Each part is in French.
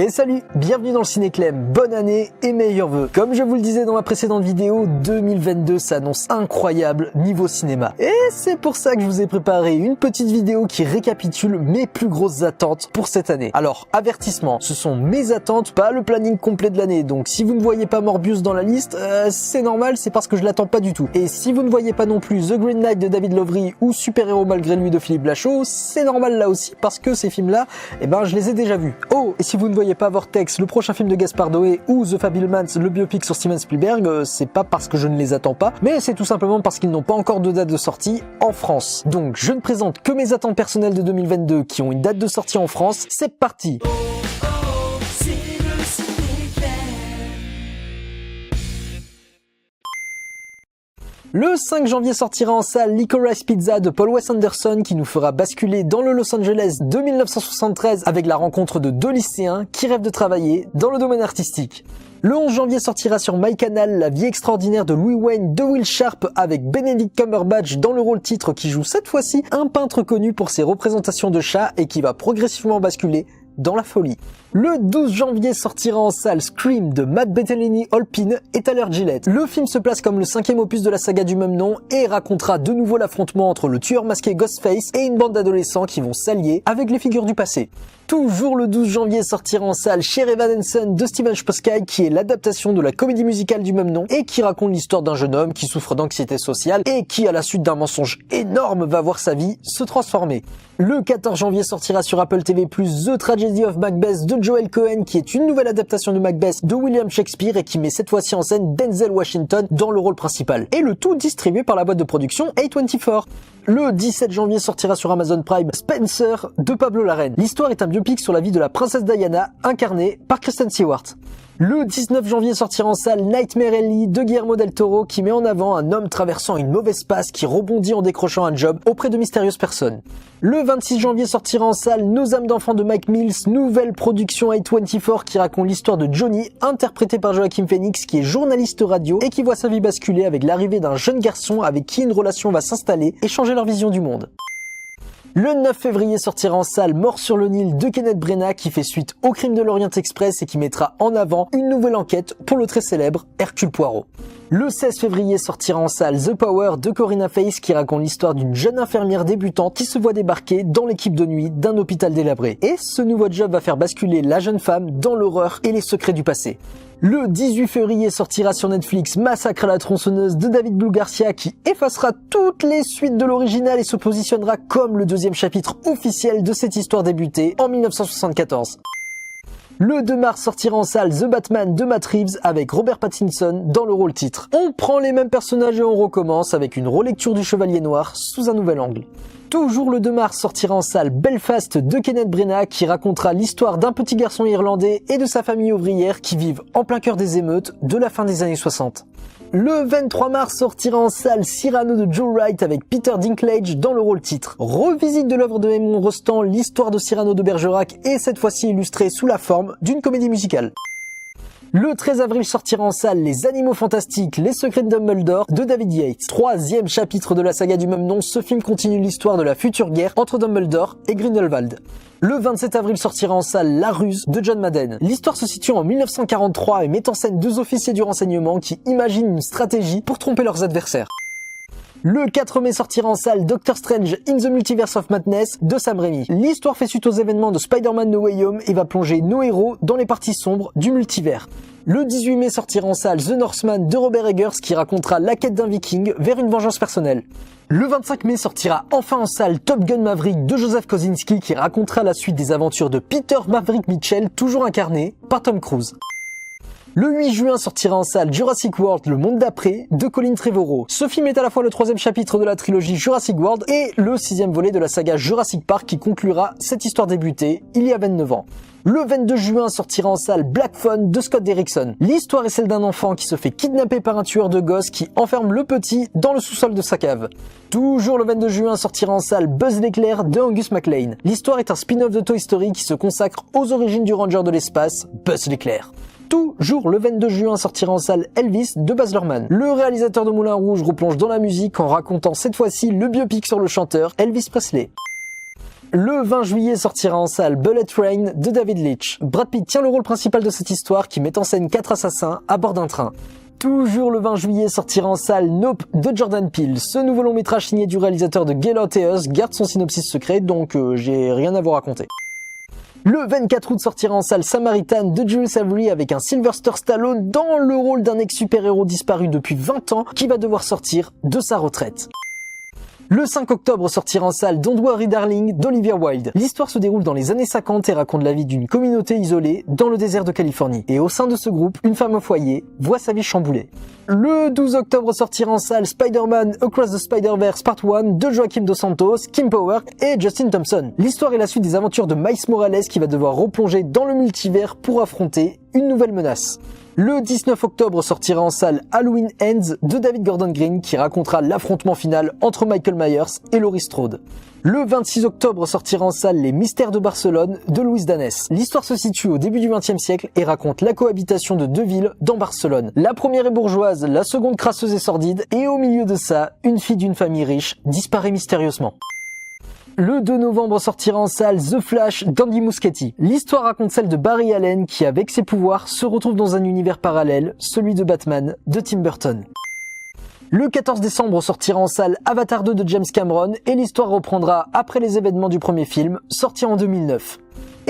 Et salut, bienvenue dans le Ciné-Clem, bonne année et meilleurs vœux. Comme je vous le disais dans ma précédente vidéo, 2022 s'annonce incroyable niveau cinéma. Et c'est pour ça que je vous ai préparé une petite vidéo qui récapitule mes plus grosses attentes pour cette année. Alors, avertissement, ce sont mes attentes, pas le planning complet de l'année. Donc si vous ne voyez pas Morbius dans la liste, c'est normal, c'est parce que je l'attends pas du tout. Et si vous ne voyez pas non plus The Green Knight de David Lowery ou Super Héros malgré lui de Philippe Lachaud, c'est normal là aussi parce que ces films-là, je les ai déjà vus. Oh, et si vous ne voyez pas Vortex, le prochain film de Gaspard Noé, ou The Fabelmans, le biopic sur Steven Spielberg, c'est pas parce que je ne les attends pas, mais c'est tout simplement parce qu'ils n'ont pas encore de date de sortie en France. Donc je ne présente que mes attentes personnelles de 2022 qui ont une date de sortie en France. C'est parti! Le 5 janvier sortira en salle Licorice Pizza de Paul Wes Anderson qui nous fera basculer dans le Los Angeles de 1973 avec la rencontre de deux lycéens qui rêvent de travailler dans le domaine artistique. Le 11 janvier sortira sur MyCanal La vie extraordinaire de Louis Wayne de Will Sharp avec Benedict Cumberbatch dans le rôle titre qui joue cette fois-ci un peintre connu pour ses représentations de chats et qui va progressivement basculer dans la folie. Le 12 janvier sortira en salle Scream de Matt Bettinelli-Holpin et Tyler Gillette. Le film se place comme le 5e opus de la saga du même nom et racontera de nouveau l'affrontement entre le tueur masqué Ghostface et une bande d'adolescents qui vont s'allier avec les figures du passé. Toujours le 12 janvier sortira en salle Cher Evan and Son de Steven Spielberg qui est l'adaptation de la comédie musicale du même nom et qui raconte l'histoire d'un jeune homme qui souffre d'anxiété sociale et qui à la suite d'un mensonge énorme va voir sa vie se transformer. Le 14 janvier sortira sur Apple TV+, The Tragedy of Macbeth de Joel Cohen qui est une nouvelle adaptation de Macbeth de William Shakespeare et qui met cette fois-ci en scène Denzel Washington dans le rôle principal. Et le tout distribué par la boîte de production A24. Le 17 janvier sortira sur Amazon Prime Spencer de Pablo Larraín. L'histoire est un biopic sur la vie de la princesse Diana incarnée par Kristen Stewart. Le 19 janvier sortira en salle Nightmare Alley de Guillermo del Toro qui met en avant un homme traversant une mauvaise passe qui rebondit en décrochant un job auprès de mystérieuses personnes. Le 26 janvier sortira en salle Nos âmes d'enfants de Mike Mills, nouvelle production A24 qui raconte l'histoire de Johnny, interprété par Joaquin Phoenix qui est journaliste radio et qui voit sa vie basculer avec l'arrivée d'un jeune garçon avec qui une relation va s'installer et changer leur vision du monde. Le 9 février sortira en salle Mort sur le Nil de Kenneth Branagh qui fait suite au crime de l'Orient Express et qui mettra en avant une nouvelle enquête pour le très célèbre Hercule Poirot. Le 16 février sortira en salle The Power de Corinna Face qui raconte l'histoire d'une jeune infirmière débutante qui se voit débarquer dans l'équipe de nuit d'un hôpital délabré. Et ce nouveau job va faire basculer la jeune femme dans l'horreur et les secrets du passé. Le 18 février sortira sur Netflix Massacre à la tronçonneuse de David Blue Garcia qui effacera toutes les suites de l'original et se positionnera comme le deuxième chapitre officiel de cette histoire débutée en 1974. Le 2 mars sortira en salle The Batman de Matt Reeves avec Robert Pattinson dans le rôle titre. On prend les mêmes personnages et on recommence avec une relecture du Chevalier Noir sous un nouvel angle. Toujours le 2 mars sortira en salle Belfast de Kenneth Branagh qui racontera l'histoire d'un petit garçon irlandais et de sa famille ouvrière qui vivent en plein cœur des émeutes de la fin des années 60. Le 23 mars sortira en salle Cyrano de Joe Wright avec Peter Dinklage dans le rôle titre. Revisite de l'œuvre de Raymond Rostand, l'histoire de Cyrano de Bergerac est cette fois-ci illustrée sous la forme d'une comédie musicale. Le 13 avril sortira en salle Les Animaux Fantastiques, Les Secrets de Dumbledore de David Yates. Troisième chapitre de la saga du même nom, ce film continue l'histoire de la future guerre entre Dumbledore et Grindelwald. Le 27 avril sortira en salle La Ruse de John Madden. L'histoire se situe en 1943 et met en scène deux officiers du renseignement qui imaginent une stratégie pour tromper leurs adversaires. Le 4 mai sortira en salle Doctor Strange in the Multiverse of Madness de Sam Raimi. L'histoire fait suite aux événements de Spider-Man No Way Home et va plonger nos héros dans les parties sombres du multivers. Le 18 mai sortira en salle The Northman de Robert Eggers qui racontera la quête d'un viking vers une vengeance personnelle. Le 25 mai sortira enfin en salle Top Gun Maverick de Joseph Kosinski qui racontera la suite des aventures de Peter Maverick Mitchell, toujours incarné par Tom Cruise. Le 8 juin sortira en salle Jurassic World, le monde d'après, de Colin Trevorrow. Ce film est à la fois le troisième chapitre de la trilogie Jurassic World et le sixième volet de la saga Jurassic Park qui conclura cette histoire débutée il y a 29 ans. Le 22 juin sortira en salle Black Phone de Scott Derrickson. L'histoire est celle d'un enfant qui se fait kidnapper par un tueur de gosses qui enferme le petit dans le sous-sol de sa cave. Toujours le 22 juin sortira en salle Buzz l'éclair de Angus MacLean. L'histoire est un spin-off de Toy Story qui se consacre aux origines du ranger de l'espace, Buzz l'éclair. Toujours le 22 juin sortira en salle Elvis de Baz Luhrmann. Le réalisateur de Moulin Rouge replonge dans la musique en racontant cette fois-ci le biopic sur le chanteur Elvis Presley. Le 20 juillet sortira en salle Bullet Train de David Leitch. Brad Pitt tient le rôle principal de cette histoire qui met en scène 4 assassins à bord d'un train. Toujours le 20 juillet sortira en salle Nope de Jordan Peele. Ce nouveau long métrage signé du réalisateur de Get Out et Us garde son synopsis secret, donc j'ai rien à vous raconter. Le 24 août sortira en salle Samaritan de Jules Avery avec un Sylvester Stallone dans le rôle d'un ex-super-héros disparu depuis 20 ans qui va devoir sortir de sa retraite. Le 5 octobre sortira en salle Don't Worry Darling d'Olivia Wilde. L'histoire se déroule dans les années 50 et raconte la vie d'une communauté isolée dans le désert de Californie. Et au sein de ce groupe, une femme au foyer voit sa vie chamboulée. Le 12 octobre sortira en salle Spider-Man Across the Spider-Verse Part 1 de Joaquim Dos Santos, Kim Power et Justin Thompson. L'histoire est la suite des aventures de Miles Morales qui va devoir replonger dans le multivers pour affronter une nouvelle menace. Le 19 octobre sortira en salle Halloween Ends de David Gordon Green qui racontera l'affrontement final entre Michael Myers et Laurie Strode. Le 26 octobre sortira en salle Les Mystères de Barcelone de Luis Danès. L'histoire se situe au début du XXe siècle et raconte la cohabitation de deux villes dans Barcelone. La première est bourgeoise, la seconde crasseuse et sordide, et au milieu de ça, une fille d'une famille riche disparaît mystérieusement. Le 2 novembre sortira en salle The Flash d'Andy Muschietti. L'histoire raconte celle de Barry Allen qui, avec ses pouvoirs, se retrouve dans un univers parallèle, celui de Batman de Tim Burton. Le 14 décembre sortira en salle Avatar 2 de James Cameron et l'histoire reprendra après les événements du premier film, sorti en 2009.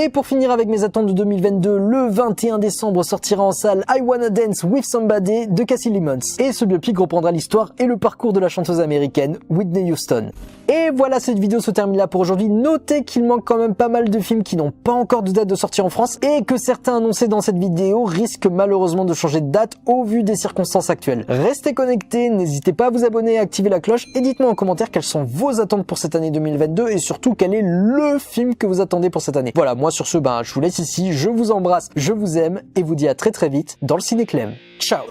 Et pour finir avec mes attentes de 2022, le 21 décembre sortira en salle I Wanna Dance With Somebody de Cassie Lemons. Et ce biopic reprendra l'histoire et le parcours de la chanteuse américaine Whitney Houston. Et voilà, cette vidéo se termine là pour aujourd'hui. Notez qu'il manque quand même pas mal de films qui n'ont pas encore de date de sortie en France et que certains annoncés dans cette vidéo risquent malheureusement de changer de date au vu des circonstances actuelles. Restez connectés, n'hésitez pas à vous abonner, à activer la cloche et dites-moi en commentaire quelles sont vos attentes pour cette année 2022 et surtout quel est le film que vous attendez pour cette année. Voilà, moi sur ce, je vous laisse ici, je vous embrasse, je vous aime et vous dis à très vite dans le Ciné Clem. Ciao.